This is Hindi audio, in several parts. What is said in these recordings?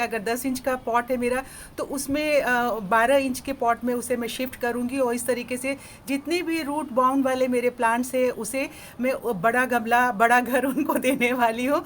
अगर 10 इंच का पॉट है मेरा तो उसमें 12 इंच के पॉट में उसे मैं शिफ्ट करूंगी और इस तरीके से जितने भी रूट बाउंड वाले मेरे प्लांट्स है उसे मैं बड़ा गमला बड़ा घर उनको देने वाली हूँ।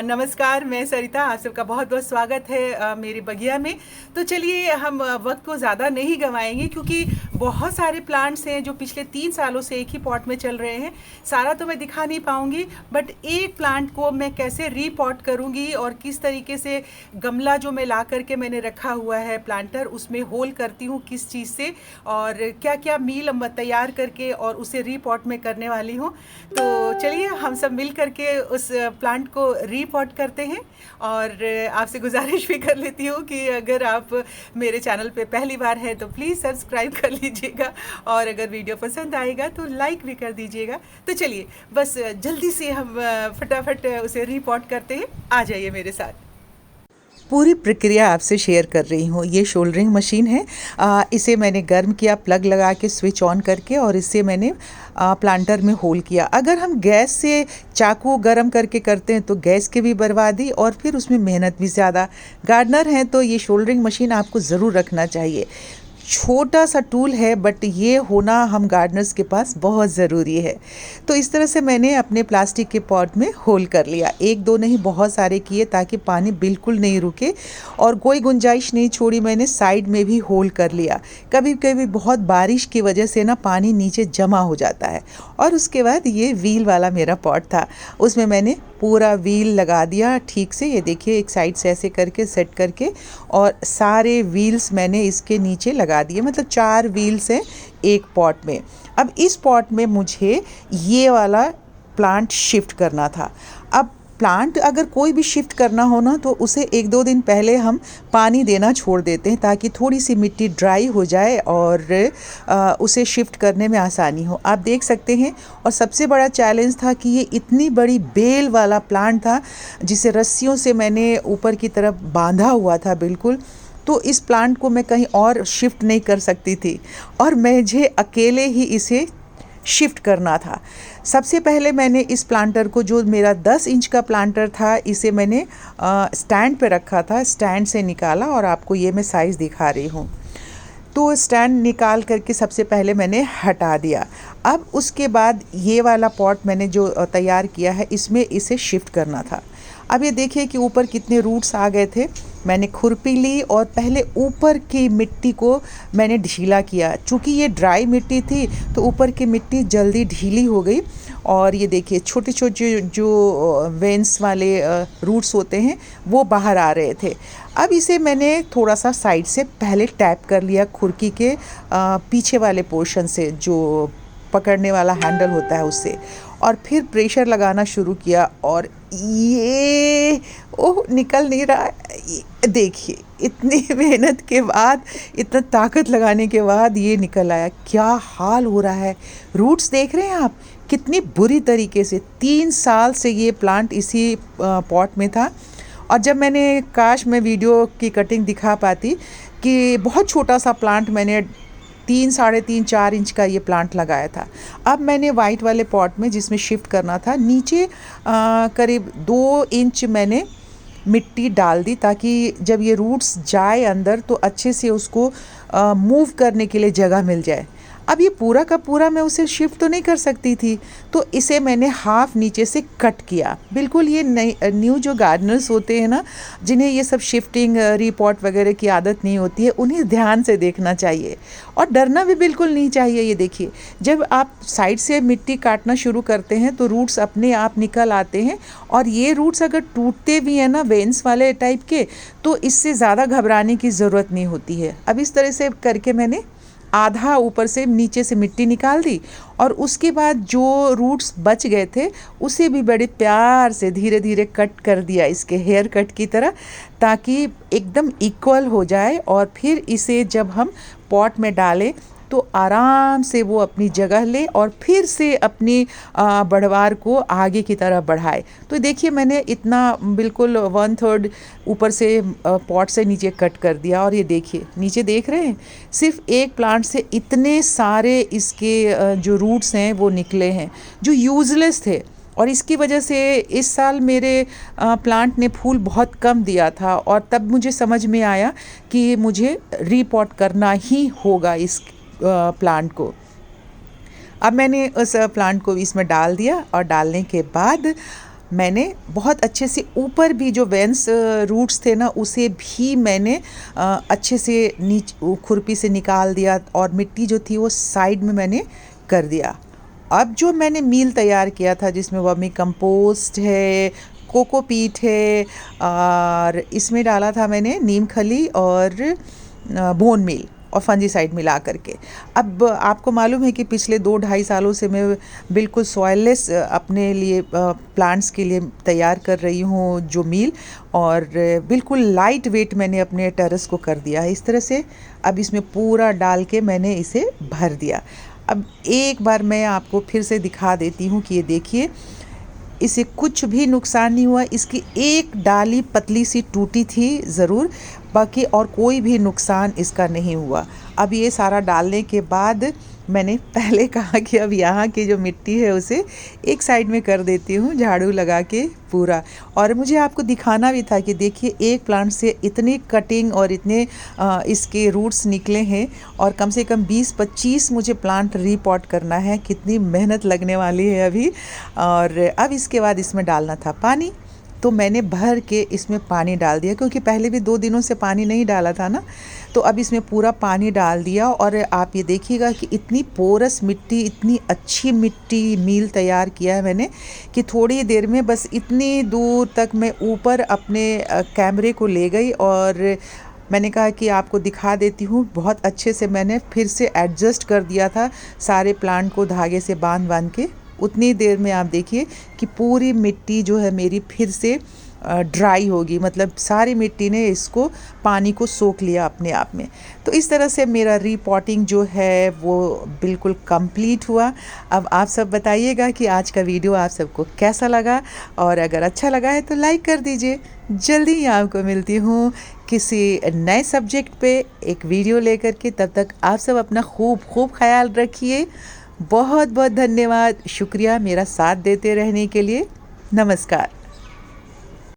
नमस्कार, मैं सरिता, आप सबका बहुत बहुत स्वागत है मेरे बगिया में। तो चलिए हम वक्त को ज़्यादा नहीं गंवाएंगे क्योंकि बहुत सारे प्लांट्स हैं जो पिछले 3 सालों से एक ही पॉट में चल रहे हैं। सारा तो मैं दिखा नहीं पाऊंगी, बट एक प्लांट को मैं कैसे रीपॉट करूंगी और किस तरीके से गमला जो मैं ला करके मैंने रखा हुआ है प्लांटर उसमें होल करती हूँ किस चीज़ से, और क्या क्या मील तैयार करके और उसे रीपॉट में करने वाली हूँ। तो चलिए हम सब मिल करके उस प्लांट को रीपॉट करते हैं। और आपसे गुजारिश भी कर लेती हूँ कि अगर आप मेरे चैनल पे पहली बार हैं तो प्लीज़ सब्सक्राइब कर लीजिएगा, और अगर वीडियो पसंद आएगा तो लाइक भी कर दीजिएगा। तो चलिए बस जल्दी से हम फटाफट उसे रीपॉट करते हैं। आ जाइए मेरे साथ। पूरी प्रक्रिया आपसे शेयर कर रही हूँ। ये शोल्डरिंग मशीन है। इसे मैंने गर्म किया, प्लग लगा के स्विच ऑन करके, और इससे मैंने प्लांटर में होल किया। अगर हम गैस से चाकू गर्म करके करते हैं तो गैस की भी बर्बादी और फिर उसमें मेहनत भी ज़्यादा। गार्डनर हैं तो ये शोल्डरिंग मशीन आपको ज़रूर रखना चाहिए। छोटा सा टूल है बट ये होना हम गार्डनर्स के पास बहुत ज़रूरी है। तो इस तरह से मैंने अपने प्लास्टिक के पॉट में होल कर लिया। एक दो नहीं, बहुत सारे किए ताकि पानी बिल्कुल नहीं रुके, और कोई गुंजाइश नहीं छोड़ी। मैंने साइड में भी होल कर लिया। कभी कभी बहुत बारिश की वजह से ना पानी नीचे जमा हो जाता है। और उसके बाद ये व्हील वाला मेरा पॉट था, उसमें मैंने पूरा व्हील लगा दिया ठीक से। ये देखिए, एक साइड से ऐसे करके सेट करके, और सारे व्हील्स मैंने इसके नीचे लगा दिए। मतलब 4 व्हील्स हैं एक पॉट में। अब इस पॉट में मुझे ये वाला प्लांट शिफ्ट करना था। अब प्लांट अगर कोई भी शिफ्ट करना हो ना तो उसे 1-2 दिन पहले हम पानी देना छोड़ देते हैं ताकि थोड़ी सी मिट्टी ड्राई हो जाए और उसे शिफ्ट करने में आसानी हो। आप देख सकते हैं। और सबसे बड़ा चैलेंज था कि ये इतनी बड़ी बेल वाला प्लांट था जिसे रस्सियों से मैंने ऊपर की तरफ बांधा हुआ था बिल्कुल। तो इस प्लांट को मैं कहीं और शिफ्ट नहीं कर सकती थी और मुझे अकेले ही इसे शिफ्ट करना था। सबसे पहले मैंने इस प्लांटर को, जो मेरा 10 इंच का प्लांटर था, इसे मैंने स्टैंड पे रखा था। स्टैंड से निकाला और आपको ये मैं साइज़ दिखा रही हूँ। तो स्टैंड निकाल करके सबसे पहले मैंने हटा दिया। अब उसके बाद ये वाला पॉट मैंने जो तैयार किया है इसमें इसे शिफ्ट करना था। अब ये देखिए कि ऊपर कितने रूट्स आ गए थे। मैंने खुरपी ली और पहले ऊपर की मिट्टी को मैंने ढीला किया। चूँकि ये ड्राई मिट्टी थी तो ऊपर की मिट्टी जल्दी ढीली हो गई। और ये देखिए, छोटे छोटे जो वेंस वाले रूट्स होते हैं वो बाहर आ रहे थे। अब इसे मैंने थोड़ा सा साइड से पहले टैप कर लिया खुरकी के पीछे वाले पोर्शन से, जो पकड़ने वाला हैंडल होता है उससे, और फिर प्रेशर लगाना शुरू किया। और ये निकल नहीं रहा है। देखिए, इतनी मेहनत के बाद, इतना ताकत लगाने के बाद ये निकल आया। क्या हाल हो रहा है। रूट्स देख रहे हैं आप कितनी बुरी तरीके से। 3 साल से ये प्लांट इसी पॉट में था। और जब मैंने, काश मैं वीडियो की कटिंग दिखा पाती कि बहुत छोटा सा प्लांट मैंने 3, साढ़े 3, 4 इंच का ये प्लांट लगाया था। अब मैंने वाइट वाले पॉट में, जिसमें शिफ्ट करना था, नीचे करीब 2 इंच मैंने मिट्टी डाल दी ताकि जब ये रूट्स जाए अंदर तो अच्छे से उसको मूव करने के लिए जगह मिल जाए। अब ये पूरा का पूरा मैं उसे शिफ्ट तो नहीं कर सकती थी, तो इसे मैंने हाफ नीचे से कट किया। बिल्कुल ये न्यू जो गार्डनर्स होते हैं ना, जिन्हें ये सब शिफ्टिंग रीपॉट वगैरह की आदत नहीं होती है, उन्हें ध्यान से देखना चाहिए और डरना भी बिल्कुल नहीं चाहिए। ये देखिए, जब आप साइड से मिट्टी काटना शुरू करते हैं तो रूट्स अपने आप निकल आते हैं, और ये रूट्स अगर टूटते भी हैं ना, वेंस वाले टाइप के, तो इससे ज़्यादा घबराने की ज़रूरत नहीं होती है। अब इस तरह से करके मैंने आधा ऊपर से नीचे से मिट्टी निकाल दी, और उसके बाद जो रूट्स बच गए थे उसे भी बड़े प्यार से धीरे धीरे कट कर दिया, इसके हेयर कट की तरह, ताकि एकदम इक्वल हो जाए। और फिर इसे जब हम पॉट में डालें तो आराम से वो अपनी जगह ले और फिर से अपनी बढ़वार को आगे की तरफ बढ़ाए। तो देखिए, मैंने इतना बिल्कुल 1/3 ऊपर से पॉट से नीचे कट कर दिया। और ये देखिए, नीचे देख रहे हैं, सिर्फ एक प्लांट से इतने सारे इसके जो रूट्स हैं वो निकले हैं, जो यूज़लेस थे। और इसकी वजह से इस साल मेरे प्लांट ने फूल बहुत कम दिया था, और तब मुझे समझ में आया कि मुझे रीपॉट करना ही होगा इस प्लांट को। अब मैंने उस प्लांट को इसमें डाल दिया, और डालने के बाद मैंने बहुत अच्छे से ऊपर भी जो वेंस रूट्स थे ना, उसे भी मैंने अच्छे से खुरपी से निकाल दिया, और मिट्टी जो थी वो साइड में मैंने कर दिया। अब जो मैंने मील तैयार किया था जिसमें वर्मी कंपोस्ट है, कोकोपीट है, और इसमें डाला था मैंने नीम खली और बोन मील और फंजीसाइड मिला करके। अब आपको मालूम है कि पिछले 2-2.5 सालों से मैं बिल्कुल सॉइललेस अपने लिए प्लांट्स के लिए तैयार कर रही हूँ जो मील, और बिल्कुल लाइट वेट मैंने अपने टेरेस को कर दिया है इस तरह से। अब इसमें पूरा डाल के मैंने इसे भर दिया। अब एक बार मैं आपको फिर से दिखा देती हूँ कि ये देखिए, इसे कुछ भी नुकसान नहीं हुआ। इसकी एक डाली पतली सी टूटी थी ज़रूर, बाकी और कोई भी नुकसान इसका नहीं हुआ। अब ये सारा डालने के बाद मैंने पहले कहा कि अब यहाँ की जो मिट्टी है उसे एक साइड में कर देती हूँ झाड़ू लगा के पूरा। और मुझे आपको दिखाना भी था कि देखिए, एक प्लांट से इतनी कटिंग और इतने इसके रूट्स निकले हैं, और कम से कम 20-25 मुझे प्लांट रीपॉट करना है। कितनी मेहनत लगने वाली है अभी। और अब इसके बाद इसमें डालना था पानी, तो मैंने भर के इसमें पानी डाल दिया, क्योंकि पहले भी 2 दिनों से पानी नहीं डाला था ना। तो अब इसमें पूरा पानी डाल दिया, और आप ये देखिएगा कि इतनी पोरस मिट्टी, इतनी अच्छी मिट्टी मील तैयार किया है मैंने कि थोड़ी देर में बस इतनी दूर तक मैं ऊपर अपने कैमरे को ले गई, और मैंने कहा कि आपको दिखा देती हूँ। बहुत अच्छे से मैंने फिर से एडजस्ट कर दिया था सारे प्लांट को धागे से बांध के। उतनी देर में आप देखिए कि पूरी मिट्टी जो है मेरी फिर से ड्राई होगी, मतलब सारी मिट्टी ने इसको पानी को सोख लिया अपने आप में। तो इस तरह से मेरा रीपॉटिंग जो है वो बिल्कुल कंप्लीट हुआ। अब आप सब बताइएगा कि आज का वीडियो आप सबको कैसा लगा, और अगर अच्छा लगा है तो लाइक कर दीजिए। जल्दी ही आपको मिलती हूँ किसी नए सब्जेक्ट पे एक वीडियो लेकर के। तब तक आप सब अपना खूब ख्याल रखिए। बहुत बहुत धन्यवाद, शुक्रिया मेरा साथ देते रहने के लिए। नमस्कार।